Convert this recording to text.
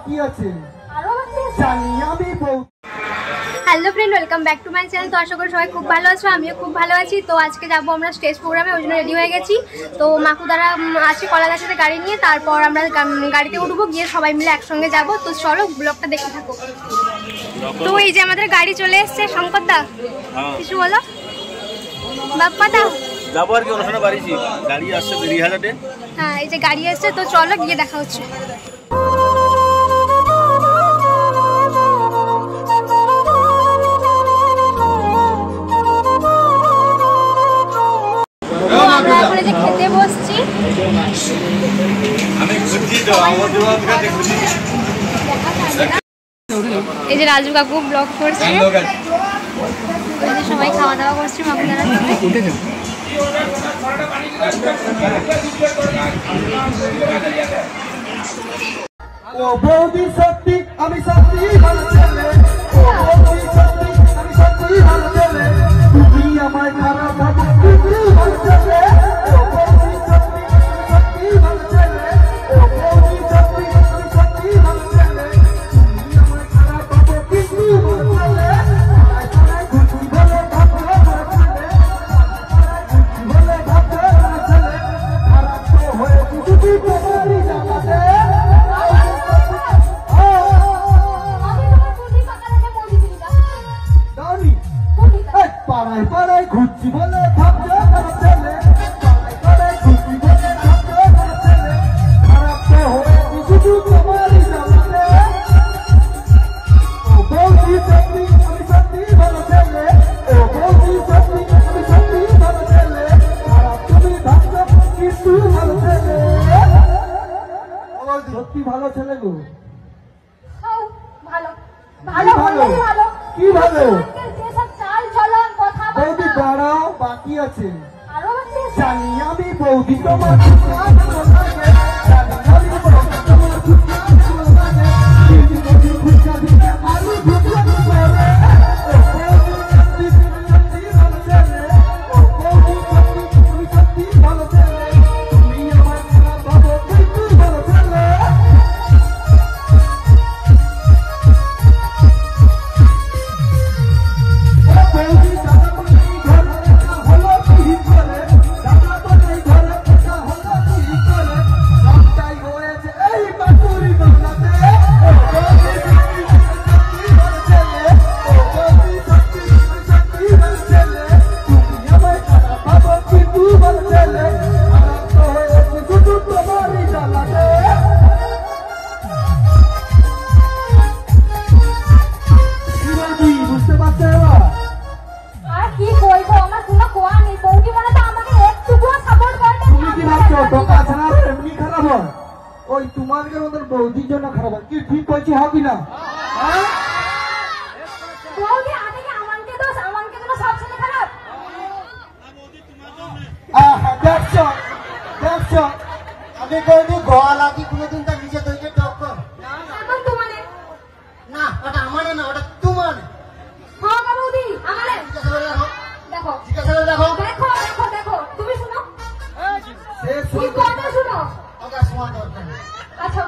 বাকি আছে জানি আমি। Hello friend, welcome back to my channel. তো আশা করি সবাই খুব ভালো আছো, আমিও খুব ভালো আছি। তো আজকে যাবো আমরা স্টেজ প্রোগ্রামে, ওই জন্য রেডি হয়ে গেছি। তো মাকুদারা আছে কলাগাছিতে গাড়ি নিয়ে, তারপর আমরা গাড়িতে উঠবো, গিয়ে সবাই মিলে একসঙ্গে যাবো। তো চলো ব্লগটা দেখতে থাকো। তো এই যে আমাদের গাড়ি চলে এসছে। শঙ্কর দা কিছু বলো। বাপ্পা দা যাবো আর কি, অনুষ্ঠানে বাড়িছি, গাড়ি আসছে বেরিহাজাটে। হ্যাঁ, এই যে গাড়ি আসছে, তো চলো গিয়ে দেখা হচ্ছে। আমরা এখন যে খেতে বসছি, এই যে রাজু কাকু ব্লগ করছে, সবাই খাওয়া দাওয়া করছে মাকুদারা সাথে। ও বৌদি সত্যি আমি সত্যি ভালো ছেলে, ও বৌদি সত্যি আমি সত্যি ভালো ছেলে, তুমি আমায় খারাপ ভাবো কিন্তু ভালো ছেলে, ও বৌদি সত্যি আমি সত্যি ভালো ছেলে, ও বৌদি সত্যি আমি সত্যি ভালো ছেলে, তুমি আমায় খারাপ ভাবো কিন্তু ভালো ছেলে, খুশি বলে ভাবো ভালো ছেলে, খুশি বলে ভাবো ভালো ছেলে, খারাপ তো হয়ে কিছু তোমারই জানাতে। পাড়ায় পাড়ায় ঘুরছি বলে ভাবছো ভালো ছেলে, পাড়ায় পাড়ায় ঘুরছি বলে ভাবছো ভালো ছেলে, খারাপ তো হয়েছি শুধু তোমারই জানাতে। ও বৌদি সত্যি আমি সত্যি ভালো ছেলে, ও বৌদি সত্যি আমি সত্যি ভালো ছেলে, খারাপ তুমি ভাবছো কিন্তু ভালো ছেলে, সত্যি ভালো ছেলে গো। ভালো ভালো ভালো কি ভালো? বৌদি দাঁড়াও, বাকি আছে জানি আমি। বৌদি তোমার ওই তোমাদের ওদের বৌদির জন্য খারাপ হয়। কি ঠিক বলছি হ্যাঁ কিনা? দেখছো দেখছো, আমি কইনি গোয়া লাগি কোনোদিন তার নিজে তৈরি টক না, ওটা আমার না, ওটা তোমার। দেখো দেখো দেখো দেখো দেখো, তুমি শুনো, শুনো, আচ্ছা